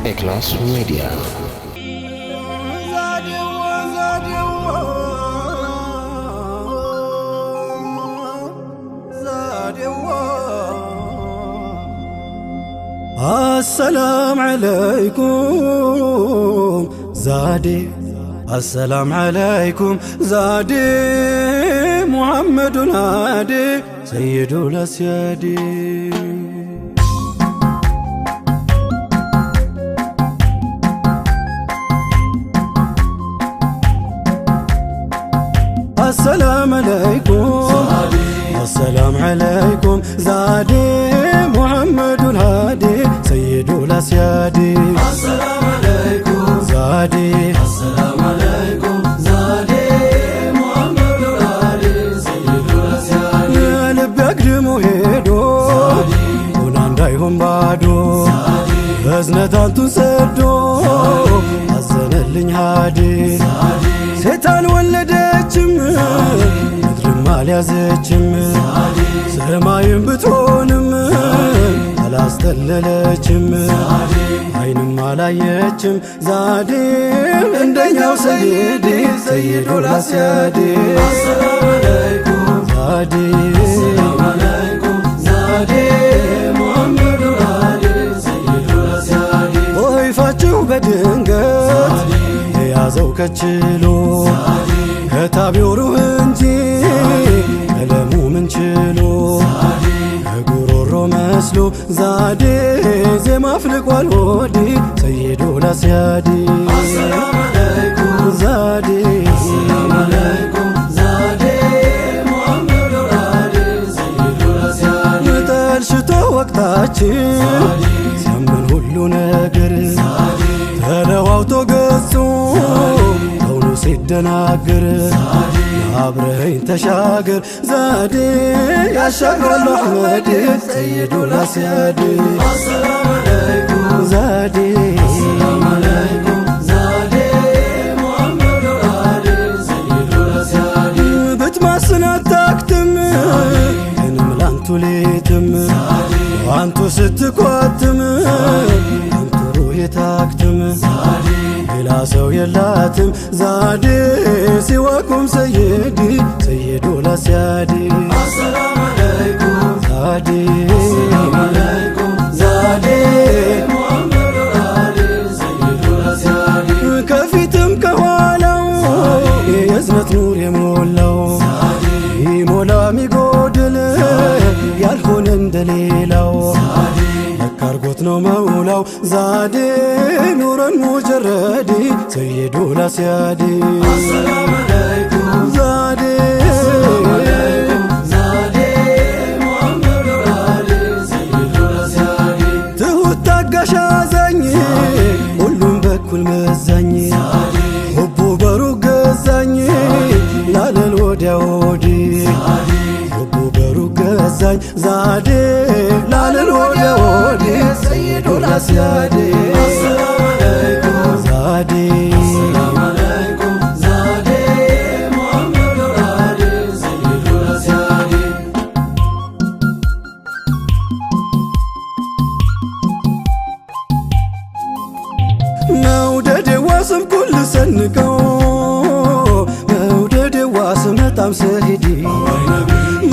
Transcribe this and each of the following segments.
ኤክላስ ሚዲያ السلام عليكم زادي السلام عليكم زادي محمد الهادي سيد الأسيادي السلام عليكم زادي السلام عليكم زادي محمد الهادي سيد الأسيادي السلام عليكم زادي السلام عليكم زادي محمد الهادي سيد الأسيادي يا لب أقدم وهيدو وناندايهم بادو بزنتان تنسدو أزن اللي هادي ሴታን ወለደችም ምድርም አልያዘችም ሰማይም ብትሆንም አላስተለለችም አይንም አላየችም ዛዴ እንደኛው ሰይዲ ሰይዱል አስያዲ السلام عليكم ዛዴ السلام عليكم زادي محمد الهادي سيد الأسيادي ጦይፋችሁ በድንገት የያዘው ከችሎ ከታቢው ሩህ እንጂ ቀለሙ ምን ችሎ ከጉሮሮ መስሎ ዛዴ ዜማ አፍልቋል ሆዴ ሰይዱል አስያዲ السلام عليكم ዛዴ السلام عليكم زادي محمد الهادي سيد الأسيادي ጠልሽቶ ወቅታችን ሲያምን ሁሉ ነገር ተለዋውቶ ገጹ ከውኑ ሲደናገር አብረኸኝ ተሻገር ዛዴ ያሻግራል አሕመድ ሰይዱል አስያዲ السلام عليكم ዛዴ السلام عليكم زادي محمد الهادي سيد الأسيادي ብትማስን አታክትም እኔም ላንቱ ሌትም አንቱ ስትኳትም አንቱ ሩህ ታክትም ሌላ ሰው የላትም ዛዴ ሲዋኩም ሰይዲ ሰይዱል አስያዲ السلام عليكم ዛዴ السلام عليكم زادي محمد الهادي سيد الأسيادي ከፊትም ከኋላው የእዝነት ኑር የሞላው ይሞላ ሚጎድል ያልሆነ እንደሌላው ለካርጎት ነው መውላው ዛዴ ኑረን ሙጀረዲ ሰይዱል አስያዲ السلام عليكم ዛዴ السلام عليكم زادي محمد الهادي سيد الأسيادي ትሁት ታጋሽ አዛኝ ሁሉም በኩል መዛኝ ሁቡ በሩቅ ገዛኝ ላለል ወዲያ ወዲህ ሁቡ በሩቅ ገዛኝ ዛዴ ላለል ወዲያ ወዲህ ሰይዱል አስያዲ السلام عليكم ዛዴ السلام عليكم زادي محمد الهادي سيد الأسيادي መውደድ ዋስም ኩል ሰንቀው መውደድ ዋስም በጣም ሰሂዲ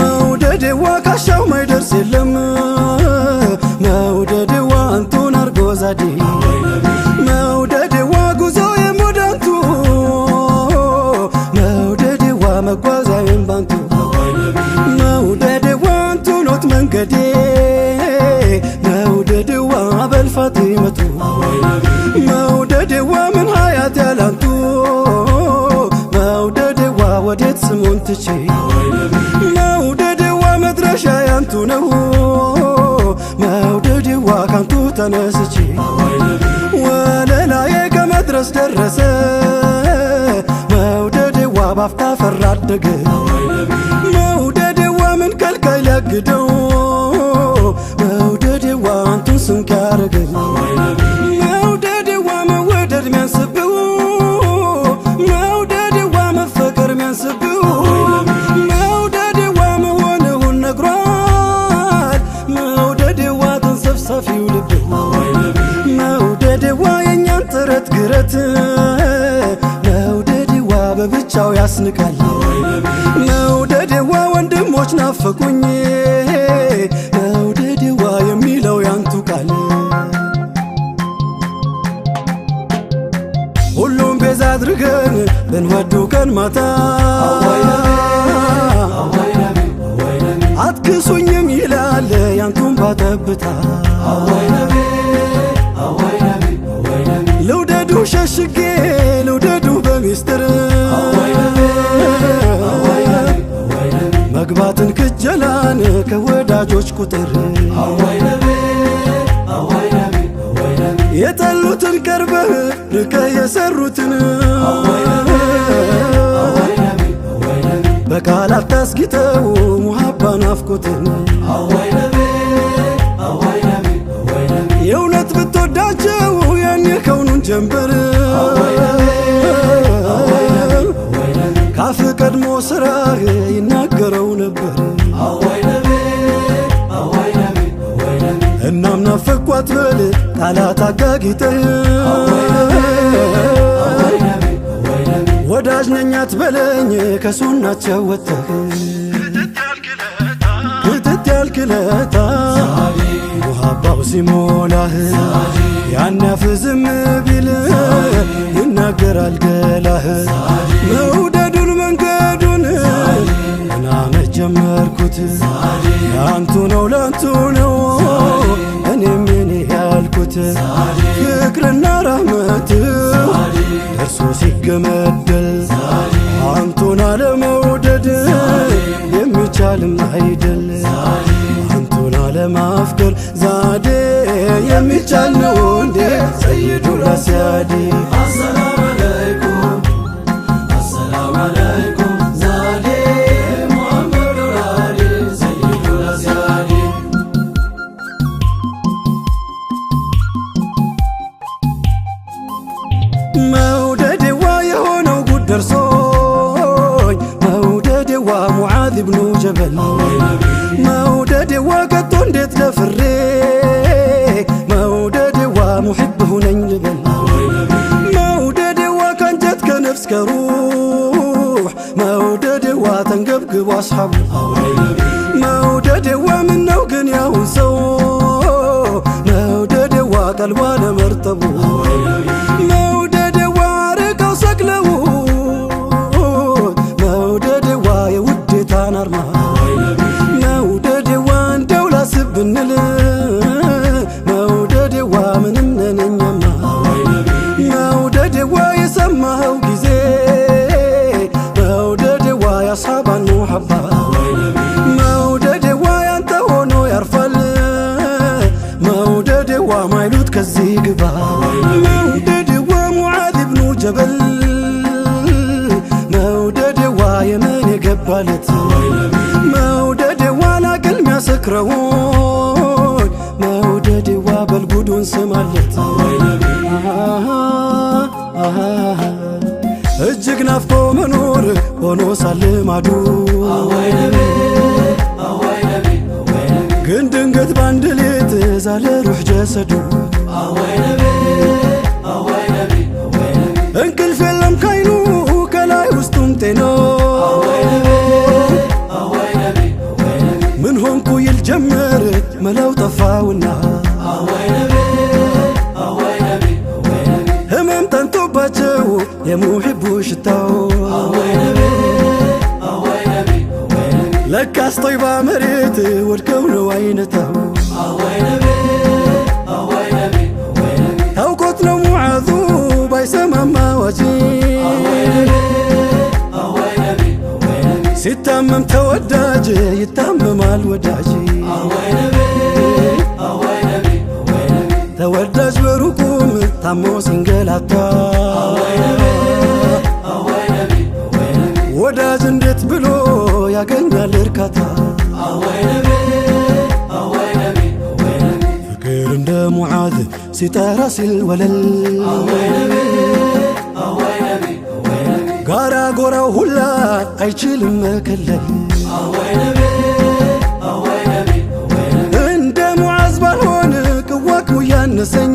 መውደድ ዋ ካሻው ማይደርስ የለም መውደድ ዋ አንቱን አርጎ ዛዴ መውደድ ዋ ጉዞ የሞዳንቱ መውደድ ዋ መጓዛዬም ባንቱ መውደድ ዋ አንቱኖት መንገዴ መውደድ ዋ በልፋቲመቱ መውደድዋ ምን ሀያት ያላንቱ መውደድዋ ወዴት ስሙን ትቼ መውደድዋ መድረሻ ያንቱ ነው መውደድዋ ካንቱ ተነስቼ ወለላዬ ከመድረስ ደረሰ መውደድዋ ባፍታ ፈራደገ መውደድዋ ምን ከልካይ ሊያግደው መውደድዋ አንቱን ስንቅ ያረገኝ መውደድዋ መወደድ ሚያንስብው መውደድዋ መፈቀር ሚያንስብው መውደድዋ መሆንሁን ነግሯል መውደድዋ ተንሰፍሳፊው ልብ መውደድዋ ምህረት መውደድዋ በብቻው ያስንቃል መውደድዋ ወንድሞች ናፈቁኝ መውደድዋ የሚለው ያንቱ ቃል ሁሉም ቤዛ አድርገን ብንወዱ ቀን ማታ አትክሱኝም ይላል ያንቱን ባጠብታ ልውደዱ ሸሽጌ ልውደዱ በሚስጥር መግባትን ክጀላን ከወዳጆች ቁጥር የጠሉትን ቀርበህ ርቀህ የሰሩትን በቃላት ታስጊተው ሙሃባ ናፍቆትን የእውነት ብትወዳቸው ያኔ ከውኑን ጀንበር ካፍ ቀድሞ ስራህ ይናገረው ነበር እናም ናፈኳት በል ቃላት አጋጊተህ ወዳጅ ነኛት በለኝ ከሱናቸው ወጥተህ ክትት ያልክለታ ሙሃባው ሲሞላህ ያን ያፍዝም ቢል ይናገራል ገላህ መውደዱን መንገዱን እና መጀመርኩት ያንቱ ነው ላንቱ ነው እኔም የኔ ያልኩት ፍቅርና ራህመት እርሱ ሲገመደል አንቱን አለመውደድ የሚቻልም አይደል አንቱን አለማፍቀር ዛዴ የሚቻል ነው እንዴ ሰይዱ ላስያዴ አሰላሙ አለይኩም አሰላሙ አለይኩም ዛዴ ሙሐመድ ወራዴ ሰይዱ ላስያዴ መውደድዋ የሆነው ጉድ ደርሶኝ መውደድዋ ሙዓዝ ብኑ ጀበል መውደድዋ ከቶ እንዴት ደፍሬ መውደድዋ ሙሕብ ሁነኝ ልበል መውደድዋ ከንጀት ከነፍስ ከሩሕ መውደድዋ ተንገብግቦ አስሓቡ መውደድዋ ምነው ግን ያሁን ሰው መውደድዋ ቀልቧ ለመርጠቡ መውደድዋ ርቀው ሰቅለው መውደድዋ የውዴታን አርማ መውደድዋ እንደው ላስብ ብንል መውደድዋ ምንም ነነኛማ መውደድዋ የሰማኸው ጊዜ መውደድዋ ያስሓባን ሙሐባ መውደድዋ ያንተ ሆኖ ያርፋል መውደድዋ ማይሉት ከዚህ ግባ መውደድዋ ሙዓዝ ብኑ ጀበል መውደድዋ የመን የገባለት መውደድዋ ላቅል ሚያሰክረውን መውደድዋ በልጉዱን ስማለት እጅግ ናፍቆ መኖር ሆኖ ሳልማዱ ግን ድንገት ባንድ ሌት ዛለ ሩሕ ጀሰዱ እንቅልፍ የለም ካይኑ ከላይ ውስጡም ጤኖ ምን ሆንኩ ይል ጀመር መላው ጠፋውና ህመም ጠንቶባቸው የሙሕቡ ሽታው ለካስ ጦይባ መሬት ወድቀው ነው አይነታው ታውቆት ነው ሙዓዙ ባይሰማማ ዋጂ ሲታመም ተወዳጅ ይታመማል ወዳጅ ተወዳጅ በሩቁም ታሞ ሲንገላታ ወዳጅ እንዴት ብሎ ያገኛል እርካታ ፍቅር እንደ ሙዓዝ ሲጠራ ሲል ወለል ጋራ ጎራው ሁላ አይችልም መከለል እንደ ሙዓዝ ባልሆን ቅዋክው ያነሰኝ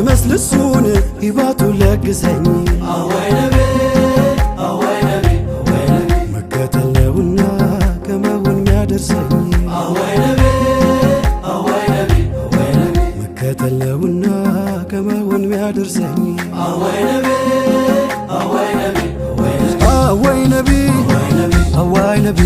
ልመስል እሱን ሂባቱ ለግሰኝ አዋይ ነቢ አዋይ ነቢ አዋይ ነቢ መከተል ነውና ከመሆን ሚያደርሰኝ አዋይ ነቢ አዋይ ነቢ አዋይ ነቢ መከተል ነውና ከመሆን ሚያደርሰኝ አዋይ ነቢ አዋይ ነቢ አዋይ ነቢ አዋይ ነቢ አዋይ ነቢ